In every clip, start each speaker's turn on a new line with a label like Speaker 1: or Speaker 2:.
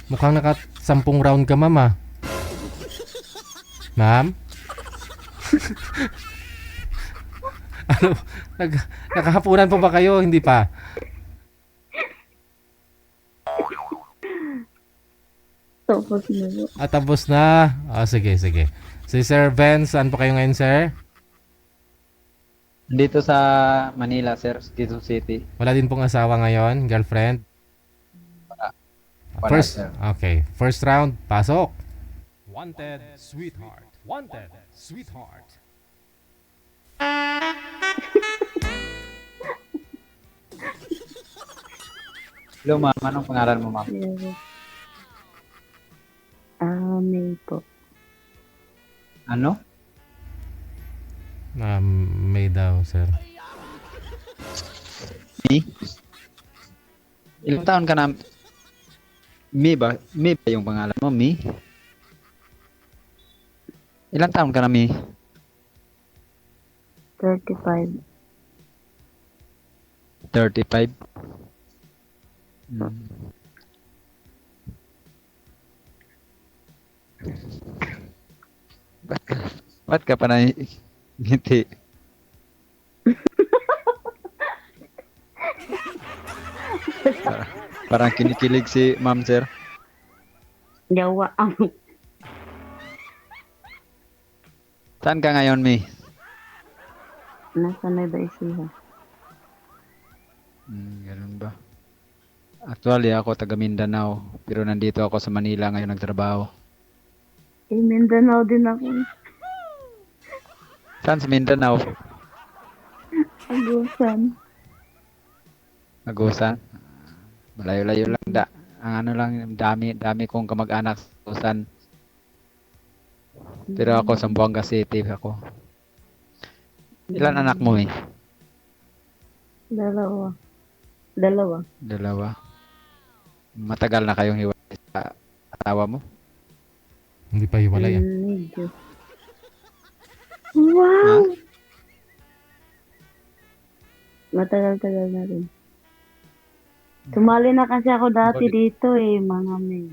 Speaker 1: Mukhang naka 10 round ka, ma'am, ah. Ma'am? Ano? Nag, nakahapunan pa ba kayo? Hindi pa.
Speaker 2: Tapos na po.
Speaker 1: Tapos na. Sige, sige. Si Sir Vince, saan po kayo ngayon, sir?
Speaker 3: Dito sa Manila, sir, Quezon City.
Speaker 1: Wala din pong asawa ngayon, girlfriend?
Speaker 3: Wala, wala,
Speaker 1: First,
Speaker 3: sir.
Speaker 1: okay. First round, pasok. Wanted, sweetheart. Wanted, sweetheart.
Speaker 3: Hello, ma'am. Anong pangalan mo, ma'am?
Speaker 2: Yes. May po.
Speaker 3: Ano?
Speaker 1: May daw, sir.
Speaker 3: Mi? Ilang taon ka na? Mi ba? Mi ba yung pangalan mo? Mi? Ilang taon ka na, Mi?
Speaker 2: 35.
Speaker 3: 35? Hmm. Ba't ka pa na ngiti? Parang kinikilig si ma'am, sir.
Speaker 2: Yawa ang
Speaker 3: Saan ka ngayon, Mi?
Speaker 2: nasa Nueva Ecija.
Speaker 3: Ganun ba? Actually, ako taga Mindanao. Pero nandito ako sa Manila ngayon nagtrabaho.
Speaker 2: Mindanao din ako.
Speaker 3: Saan sa Mindanao?
Speaker 2: Agusan.
Speaker 3: Agusan? Malayo-layo lang da. Ang ano lang, dami kong kamag-anak sa Agusan. Pero ako, Zamboanga City ako. Ilan anak mo, eh?
Speaker 2: Dalawa.
Speaker 3: Dalawa. Matagal na kayong hiwalay sa asawa mo?
Speaker 1: Hindi pa hiwalay, ah.
Speaker 2: Medyo. Wow! Matagal-tagal na rin. Sumali na kasi ako dati dito mga may.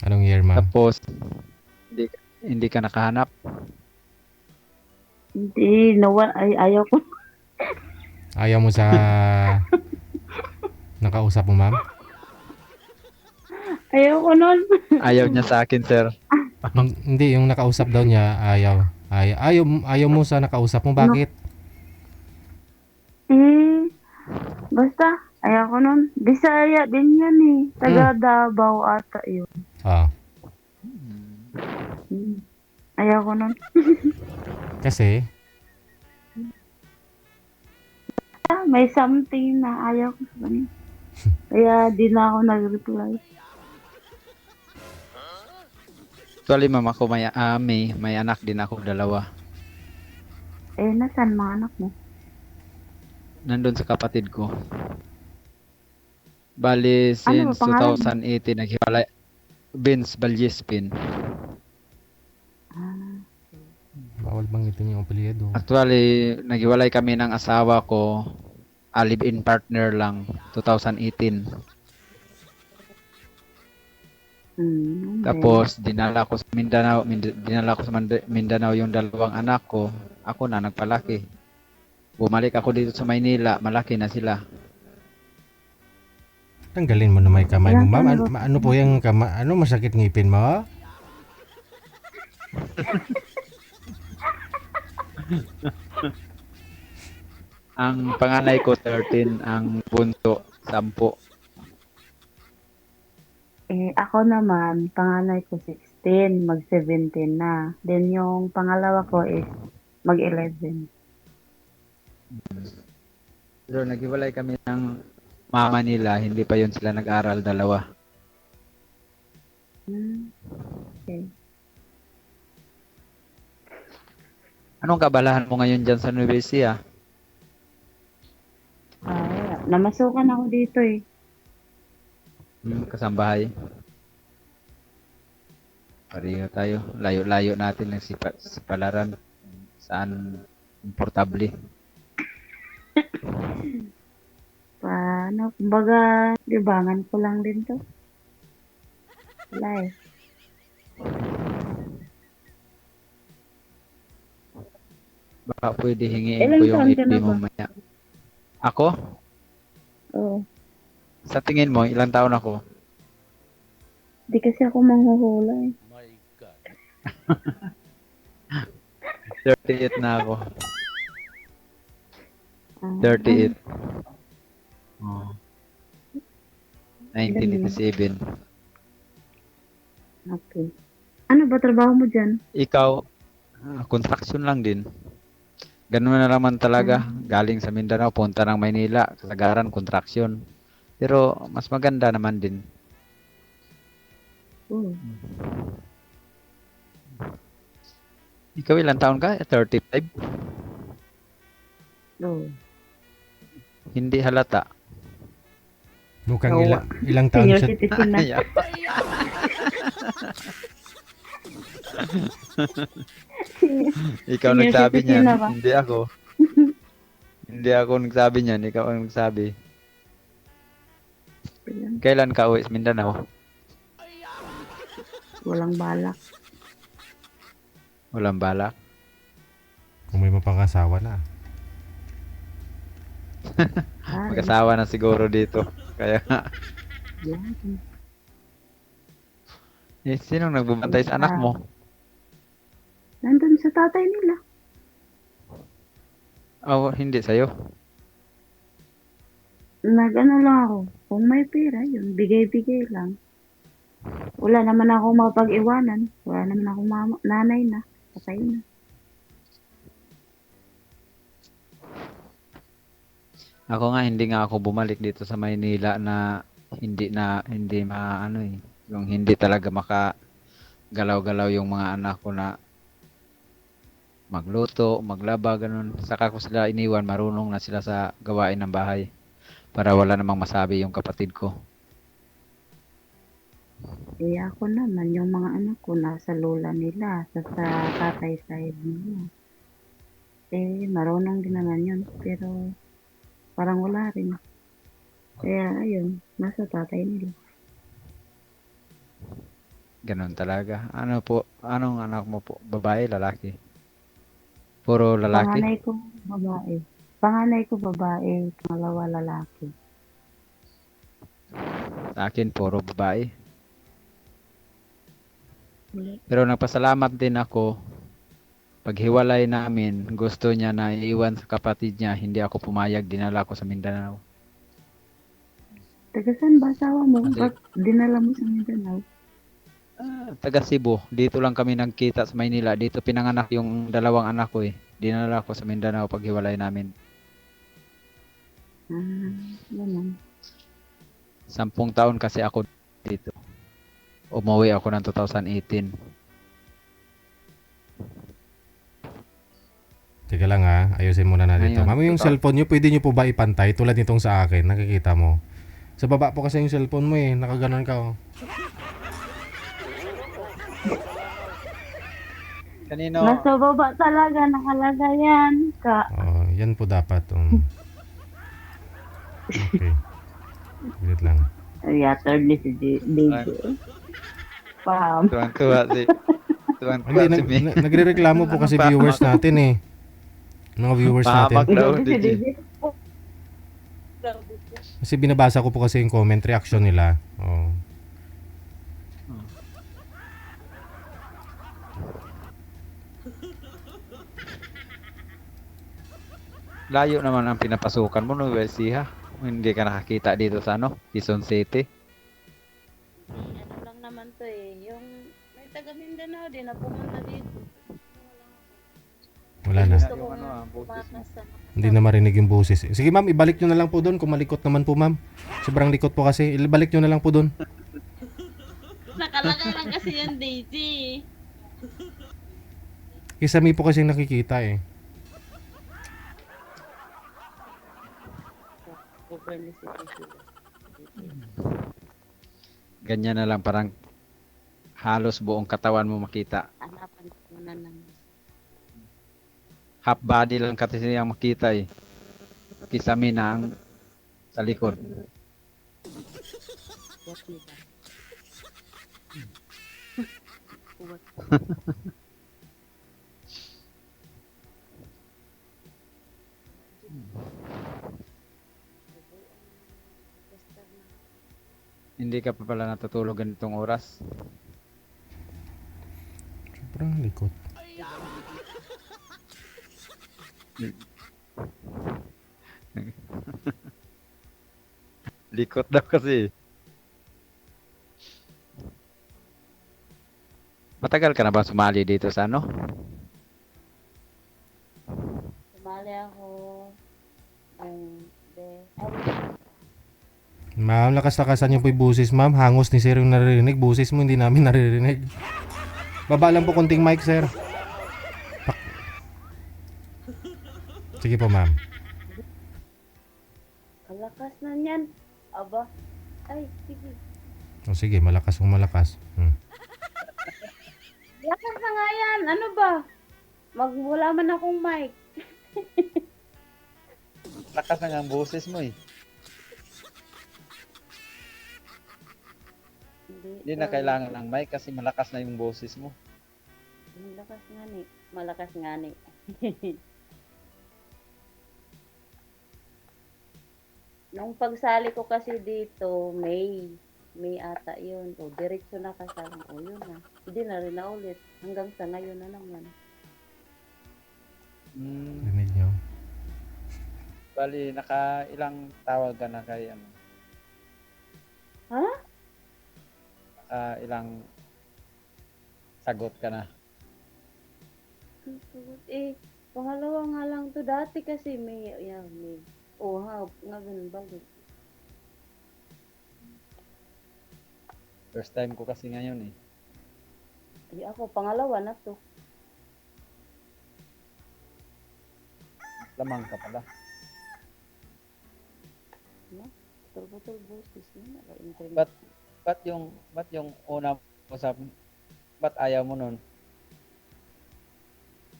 Speaker 1: Anong year, ma'am?
Speaker 3: Tapos, hindi ka nakahanap?
Speaker 2: Hindi, ayaw ko.
Speaker 1: Ayaw mo sa nakausap mo, ma'am?
Speaker 2: Ayaw ko nun.
Speaker 3: Ayaw niya sa akin, sir.
Speaker 1: Hindi, yung nakausap daw niya, ayaw mo sa nakausap mo. Bakit?
Speaker 2: Basta, ayaw ko nun. Bisaya din yan Taga Davao ata yun. Ayaw ko nun.
Speaker 1: Kasi,
Speaker 2: May something na ayaw ko sa kanya. Kaya di na ako nag-reply.
Speaker 3: Actually, ma'am, ako may anak din ako, dalawa.
Speaker 2: Nasaan mga anak mo?
Speaker 3: Nandun sa kapatid ko. Bali,
Speaker 2: Ano ba
Speaker 3: since
Speaker 2: pangalan?
Speaker 3: 2018, naghiwalay. Vince Valjespin.
Speaker 1: bawal banggitin yung apelyido.
Speaker 3: Actually, naghiwalay kami ng asawa ko. Live-in partner lang, 2018.
Speaker 2: Okay.
Speaker 3: Tapos, dinala ko sa Mindanao yung dalawang anak ko. Ako na nagpalaki. Bumalik ako dito sa Maynila, malaki na sila.
Speaker 1: Tanggalin mo na may kamay mo,
Speaker 2: Ilang
Speaker 1: ma'am.
Speaker 2: taon na ba?
Speaker 1: Ano po yung ano masakit ngipin mo?
Speaker 3: Ang panganay ko 13, ang bunso 10.
Speaker 2: Ako naman, panganay ko 16, mag-17 na. Then yung pangalawa ko is mag-11.
Speaker 3: Pero naghiwalay kami ng mama nila, hindi pa yun sila nag-aral, dalawa.
Speaker 2: Okay.
Speaker 3: Anong kabalahan mo ngayon dyan sa Nueva Ecija?
Speaker 2: Namasukan ako dito
Speaker 3: Kasambahay. Pareho tayo. Layo-layo natin ng sipalaran. Saan komportable.
Speaker 2: Paano? Kumbaga, libangan ko lang din to. Wala eh.
Speaker 3: Baka pwede hingiin
Speaker 2: Ilang
Speaker 3: ko yung
Speaker 2: taon ka
Speaker 3: FB
Speaker 2: na
Speaker 3: mo
Speaker 2: ba?
Speaker 3: maya. Ako?
Speaker 2: Oo.
Speaker 3: Sa tingin mo, ilang taon ako?
Speaker 2: Di kasi ako manghuhula eh.
Speaker 3: 38 na ako.
Speaker 2: Ah,
Speaker 3: 38. Oh.
Speaker 2: ilan yun?
Speaker 3: 1987.
Speaker 2: Okay. Ano ba trabaho mo dyan?
Speaker 3: Ikaw, construction lang din. Ganun na naman talaga.
Speaker 2: Ah,
Speaker 3: Galing sa Mindanao, punta ng Maynila. Kasagaran, construction. Pero mas maganda naman din.
Speaker 2: oh.
Speaker 3: Ikaw ilang taon ka? 35?
Speaker 2: Oh.
Speaker 3: Hindi halata.
Speaker 1: Mukhang
Speaker 2: Oo.
Speaker 1: ilang taon
Speaker 2: Senior
Speaker 1: siya.
Speaker 2: citizen na.
Speaker 3: Yeah. Ikaw
Speaker 2: Senior
Speaker 3: nagsabi
Speaker 2: citizen
Speaker 3: niyan,
Speaker 2: na ba?
Speaker 3: hindi ako. Hindi ako nagsabi niyan, ikaw ang nagsabi. Kailan ka uwi sa Mindanao?
Speaker 2: Walang balak.
Speaker 3: Walang balak.
Speaker 1: Kung may mapangasawa na.
Speaker 2: Ah,
Speaker 3: Mag-asawa na siguro dito. Kaya,
Speaker 2: yan.
Speaker 3: sinong nagbubantay sa anak mo?
Speaker 2: Nandun sa tatay nila.
Speaker 3: Oh, hindi sa'yo.
Speaker 2: Nag-ano lang ako. Kung may pera, yun. Bigay-bigay lang. Wala naman ako mapag-iwanan. Wala naman ako nanay na. Patay na.
Speaker 3: Ako nga, hindi nga ako bumalik dito sa Maynila hindi maano eh. Yung hindi talaga makagalaw-galaw yung mga anak ko na magluto, maglaba, ganun. Saka ko sila iniwan, marunong na sila sa gawain ng bahay para wala namang masabi yung kapatid ko.
Speaker 2: Eh ako naman, yung mga anak ko nasa lola nila, sa tatay side nila. Eh, marunong din naman yun. Pero, parang wala rin. Kaya, ayun, nasa tatay nila.
Speaker 3: Ganun talaga. Ano po, anong anak mo po? Babae, lalaki? Puro lalaki?
Speaker 2: Panganay ko, babae. Panganay ko, babae. Pangalawa, lalaki.
Speaker 3: Sa akin, puro babae. Pero nagpasalamat din ako. Paghiwalay namin, gusto niya na iiwan sa kapatid niya, hindi ako pumayag, dinala ko sa Mindanao.
Speaker 2: Taga saan ba asawa mo?
Speaker 3: Kasi
Speaker 2: Ba't dinala mo sa Mindanao?
Speaker 3: taga Cebu, dito lang kami nagkita sa Maynila. Dito pinanganak yung dalawang anak ko eh. Dinala ko sa Mindanao paghiwalay namin.
Speaker 2: Ah, ganun.
Speaker 3: 10 taon kasi ako dito. Umuwi ako ng 2018.
Speaker 1: Teka lang ha, ayusin muna natin ito.
Speaker 3: Ngayon,
Speaker 1: Mami, yung
Speaker 3: total.
Speaker 1: cellphone nyo, pwede nyo po ba ipantay tulad nitong sa akin? Nakikita mo. Sa baba po kasi yung cellphone mo eh. Nakaganon ka oh.
Speaker 3: Kanino?
Speaker 2: Nasa baba talaga, nakalagay yan.
Speaker 1: Oh, yan po dapat. Okay. Wait lang.
Speaker 2: Third ni si DJ. Pam.
Speaker 3: Tuwang-tuwa si
Speaker 1: Hindi,
Speaker 3: si May.
Speaker 1: nagre-reklamo po kasi viewers natin eh. Mga viewers natin.
Speaker 3: Pahamak daw,
Speaker 2: Grabe si
Speaker 3: DJ.
Speaker 2: DJ.
Speaker 1: Kasi binabasa ko po kasi yung comment reaction nila. Oh.
Speaker 3: Layo naman ang pinapasukan mo, no, Siha. Hindi ka nakakita dito sa Quezon City.
Speaker 4: Ano lang naman to eh. Yung may taga Mindanao din na pumunta dito.
Speaker 1: Wala na.
Speaker 4: Gusto kong
Speaker 3: boses mo.
Speaker 4: pumakas sa
Speaker 1: Hindi na marinig yung boses. Sige ma'am, ibalik nyo na lang po doon kung malikot naman po ma'am. Sobrang likot po kasi. Ibalik nyo na lang po doon.
Speaker 4: Nakalagay lang kasi yung DJ.
Speaker 1: Kisami po kasi nakikita eh.
Speaker 4: Over ni si DJ.
Speaker 3: Ganyan na lang, parang halos buong katawan mo makita.
Speaker 4: Hanapan ko muna ng
Speaker 3: Half body lang kasi ang makita eh. Kisame na ang sa likod.
Speaker 4: what diba? Uwat.
Speaker 3: Hindi ka pa pala natutulog ganitong oras.
Speaker 1: Sobrang likot.
Speaker 3: Likot daw kasi. Matagal ka na ba sumali dito sa ano?
Speaker 4: Sumali ako.
Speaker 1: Ma'am, lakas-lakasan niyo po yung busis, ma'am. Hangos ni sir yung naririnig. Busis mo, hindi namin naririnig. Baba lang po konting mic, sir. Sige po, ma'am.
Speaker 4: Kalakas na niyan. Aba. Ay, sige.
Speaker 1: O sige, malakas kung malakas.
Speaker 4: Lakas na nga yan. Ano ba? Wala man akong mic.
Speaker 3: Lakas na nga ang boses mo eh. Hindi na kailangan ng mic kasi malakas na yung boses mo.
Speaker 4: Malakas nga ni. Malakas nga ni. Nung pagsali ko kasi dito, May ata yun. O, diretso na kasama. O, yun na. Hindi na rin na ulit. Hanggang sa ngayon na naman.
Speaker 1: Rinig niyo.
Speaker 3: Bali, naka ilang tawag ka na kay ano?
Speaker 4: Ha?
Speaker 3: Ilang sagot ka na?
Speaker 4: Pangalawa nga lang to. Dati kasi may. Oh, ha. Nga ganun balik.
Speaker 3: First time ko kasi ngayon eh.
Speaker 4: Ako, pangalawa na to.
Speaker 3: Lamang ka pala.
Speaker 4: Putol-putol boses niya. Naka-internet.
Speaker 3: Ba't yung una mo sa ba't ayaw mo nun?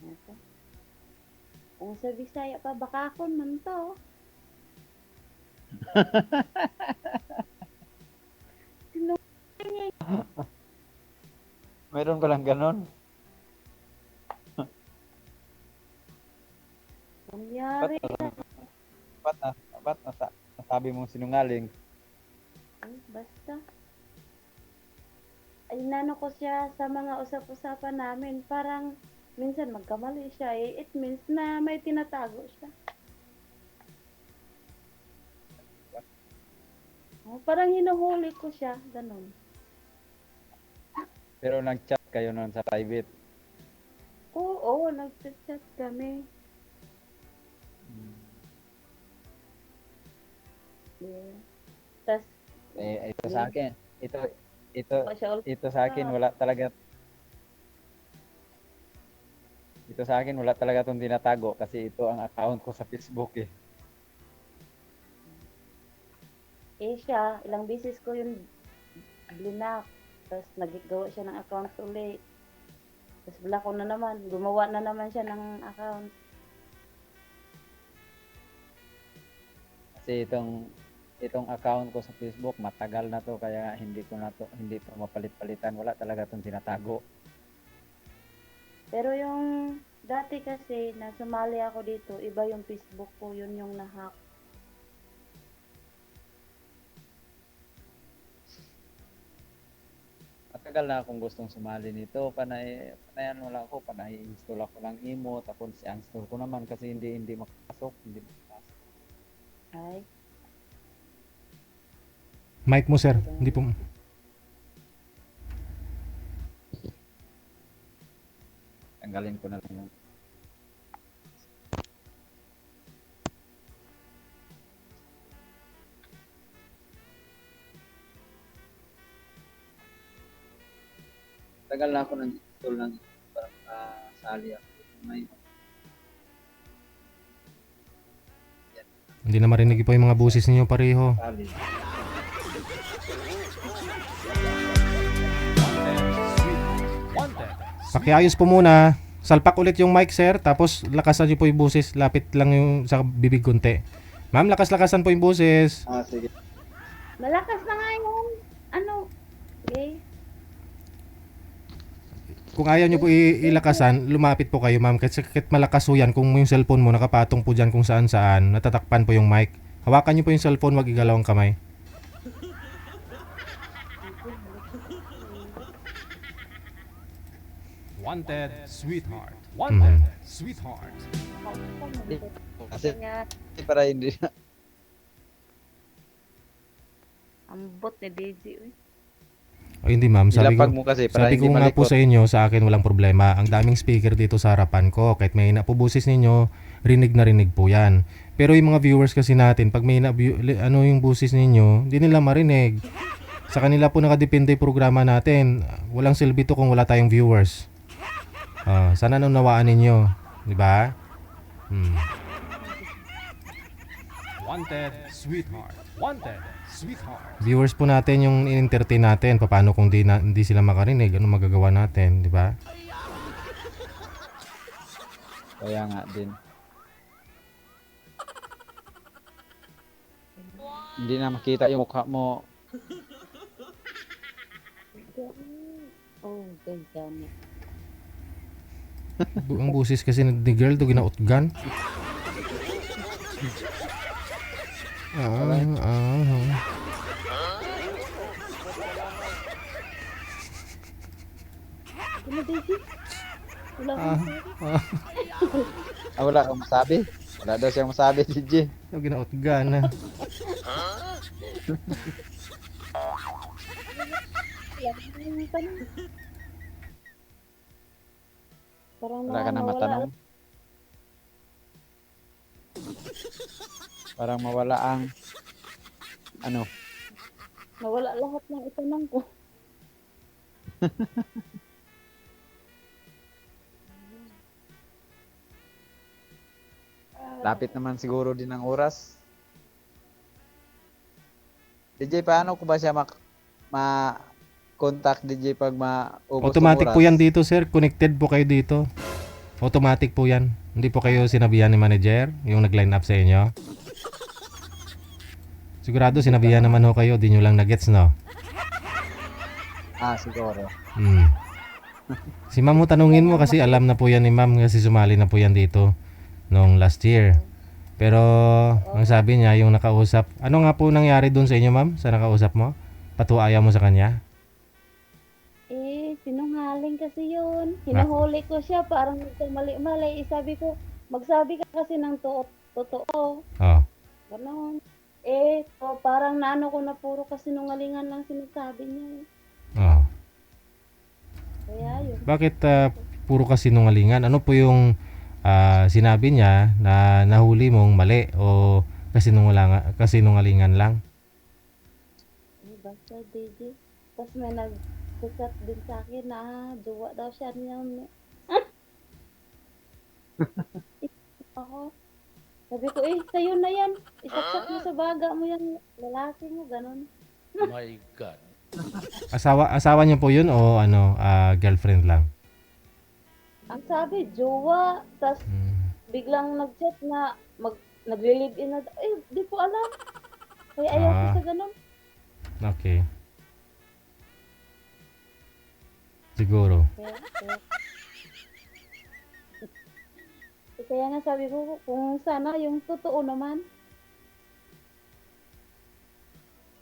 Speaker 4: Ito. Kung sa Bisaya pa, bakakon man to.
Speaker 3: Mayroon palang ganon.
Speaker 4: Kunyari.
Speaker 3: Ba't nasabi mong sinungaling?
Speaker 4: Ay, basta. Ay, nano ko siya sa mga usap-usapan namin. Parang, minsan magkamali siya. It means na may tinatago siya. Parang hinuhuli ko siya. Ganon.
Speaker 3: Pero nag-chat kayo noon sa private.
Speaker 4: Oo, nag-chat kami. Yeah. Tas,
Speaker 3: Ito sa akin.
Speaker 4: siya ulit.
Speaker 3: Ito sa akin wala talaga. Ito sa akin wala talaga itong tinatago kasi ito ang account ko sa Facebook eh.
Speaker 4: Siya, ilang beses ko yung blinak. Tapos naggawa siya ng account ulit. Tapos block ko na naman. Gumawa na naman siya ng account.
Speaker 3: Kasi itong account ko sa Facebook matagal na to kaya hindi to mapalit-palitan. Wala talaga itong tinatago.
Speaker 4: Pero yung dati kasi na sumali ako dito, iba yung Facebook ko, yun yung nahack.
Speaker 3: Matagal na akong gustong sumali nito. Panayan mo lang ako, panay-install ako ng imo, tapos i-install ko naman kasi hindi makapasok.
Speaker 4: Ay,
Speaker 1: Mic mo, sir. Hindi po.
Speaker 3: Tanggalin ko na lang yung tagal na ako nag-install ng para makasali ako.
Speaker 1: Hindi na marinig po yung mga busis niyo pareho.
Speaker 3: Sali.
Speaker 1: Pakiayos po muna. Salpak ulit yung mic, sir. Tapos lakasan niyo po yung busis. Lapit lang yung sa bibig konti. Ma'am, lakas-lakasan po yung busis.
Speaker 3: Sige.
Speaker 4: malakas na nga yung, ano,
Speaker 1: kung ayaw nyo po ilakasan, lumapit po kayo ma'am. Kasi kahit malakas po yan, kung yung cellphone mo nakapatong po dyan kung saan saan, natatakpan po yung mic. Hawakan nyo po yung cellphone, wag igalaw ang kamay.
Speaker 5: Wanted, sweetheart.
Speaker 1: Mhm.
Speaker 5: Wanted, sweetheart.
Speaker 3: Kasi
Speaker 4: Kaya,
Speaker 3: para hindi na.
Speaker 4: ambot ni Daisy. Uy.
Speaker 1: O hindi ma'am, sabi ko,
Speaker 3: Ilapag mo kasi para
Speaker 1: sabi
Speaker 3: hindi
Speaker 1: ko nga po
Speaker 3: malikot.
Speaker 1: sa inyo, sa akin walang problema. Ang daming speaker dito sa harapan ko. Kahit may na po busis ninyo, rinig na rinig po yan. Pero yung mga viewers kasi natin, pag may ano yung busis ninyo, hindi nila marinig. Sa kanila po nakadepende yung programa natin. Walang silbi to kung wala tayong viewers. Sana naunawaan ninyo. Di ba?
Speaker 5: Wanted, sweetheart. Wanted, sweetheart.
Speaker 1: Viewers po natin yung in-entertain natin. Paano kung hindi sila makarinig? Ano magagawa natin? Di ba?
Speaker 3: Kaya nga din. Hindi na makita yung mukha mo.
Speaker 4: Oh, ganyan.
Speaker 1: Ang busis kasi ni girl to ginautgan.
Speaker 4: Ano, Daisy? Wala kang sabi.
Speaker 3: Wala kang masabi. Wala daw siyang masabi, DJ.
Speaker 1: Yung ginautgan na.
Speaker 4: Wala kang tanong. Parang
Speaker 3: Wala ka na
Speaker 4: nawawala.
Speaker 3: matanong. Parang mawala ang ano.
Speaker 4: Nawala lahat ng itanong ko.
Speaker 3: Lapit naman siguro din ang oras. DJ, paano ko ba siya ma-contact DJ pag maubos
Speaker 1: Automatic
Speaker 3: ang
Speaker 1: po
Speaker 3: oras?
Speaker 1: yan dito, sir. Connected po kayo dito. Automatic po yan. Hindi po kayo sinabihan ni manager, yung nag-line up sa inyo. Sigurado sinabihan naman ho kayo, di nyo lang na-gets, no?
Speaker 3: Siguro.
Speaker 1: Si ma'am mo tanungin mo kasi alam na po yan ni ma'am kasi sumali na po yan dito nung last year. Pero ang sabi niya yung nakausap, ano nga po nangyari doon sa inyo ma'am sa nakausap mo? Patuaya mo sa kanya?
Speaker 4: Sinungaling kasi yun. Hinahuli ko siya, parang nagkamali-mali. Sabi ko, magsabi ka kasi ng totoo.
Speaker 1: Oh.
Speaker 4: Ganon. Parang naano ko na puro kasinungalingan lang sinasabi niya.
Speaker 1: Oh.
Speaker 4: Kaya yun.
Speaker 1: Bakit puro kasinungalingan? Ano po yung sinabi niya na nahuli mong mali o kasinungalingan lang?
Speaker 4: Basta DJ. Tapos may nag-chat din sa akin na jowa daw siya niya. Ako. Sabi ko, sa'yo na yan. Isaksak mo sa baga mo yan. Lalaki mo, ganon.
Speaker 5: My God.
Speaker 1: Asawa niya po yun o girlfriend lang?
Speaker 4: Ang sabi, jowa. Tapos biglang nag-chat na nagli-live-in na. Di ko alam. Kaya ayaw ko sa ganon.
Speaker 1: Okay. Siguro.
Speaker 4: Kaya nga sabi ko, kung sana yung totoo naman.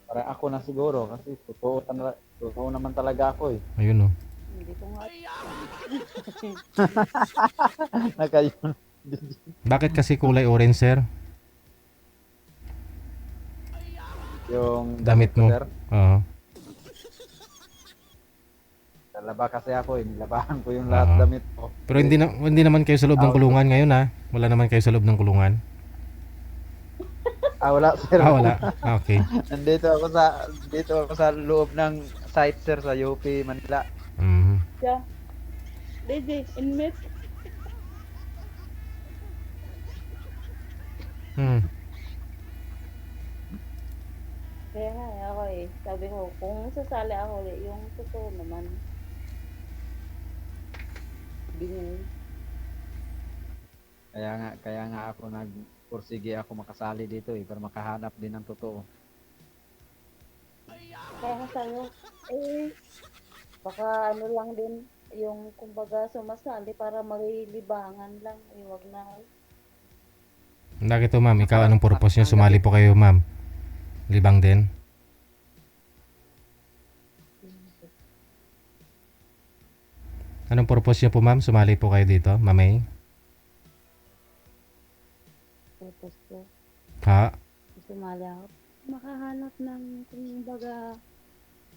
Speaker 3: Para ako na siguro kasi totoo naman talaga ako eh.
Speaker 1: Ayun oh.
Speaker 4: Hindi ko nga.
Speaker 3: Nakayon.
Speaker 1: Bakit kasi kulay orange, sir?
Speaker 3: Yung
Speaker 1: Damit mo.
Speaker 3: sir.
Speaker 1: Oo.
Speaker 3: Lalaba kasi ako eh. Nilabahan ko yung lahat
Speaker 1: Oo.
Speaker 3: damit ko.
Speaker 1: Pero hindi naman kayo sa loob ng kulungan ngayon ha? Wala naman kayo sa loob ng kulungan?
Speaker 3: Wala sir.
Speaker 1: Wala. Okay.
Speaker 3: Dito ako sa loob ng site sir sa UP Manila.
Speaker 1: Mhm.
Speaker 4: Siya. DJ, inmate. Kaya nga ako sabi ko, kung sasali ako yung totoo naman. Ganyan.
Speaker 3: Kaya nga ako nagpursige ako makasali dito eh para makahanap din ng totoo.
Speaker 4: Kaya nga sa'yo, baka ano lang din, yung kumbaga sumasali para malilibangan lang. Wag na.
Speaker 1: Bakit to, ma'am? Ikaw, anong purpose nyo? Sumali po kayo, ma'am. Libang din? Anong purpose nyo po, ma'am? Sumali po kayo dito, mamay?
Speaker 4: Tapos ko,
Speaker 1: Ha?
Speaker 4: sumali ako. Makahanap ng kumbaga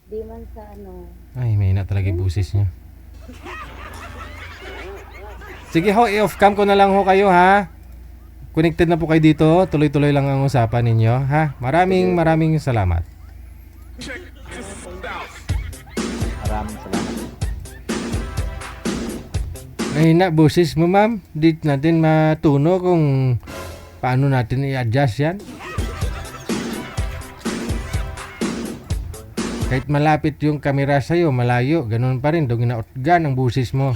Speaker 4: di man sa ano.
Speaker 1: Ay, may na talaga yung busis nyo. Sige ho, i-off cam ko na lang ho kayo, ha? Connected na po kayo dito. Tuloy-tuloy lang ang usapan ninyo, ha? Maraming salamat.
Speaker 3: Maraming salamat.
Speaker 1: Ay na, busis mo, ma'am. Di natin matuno kung paano natin i-adjust yan. Kahit malapit yung kamera sa'yo, malayo, ganun pa rin. Doon ginautgan ang busis mo.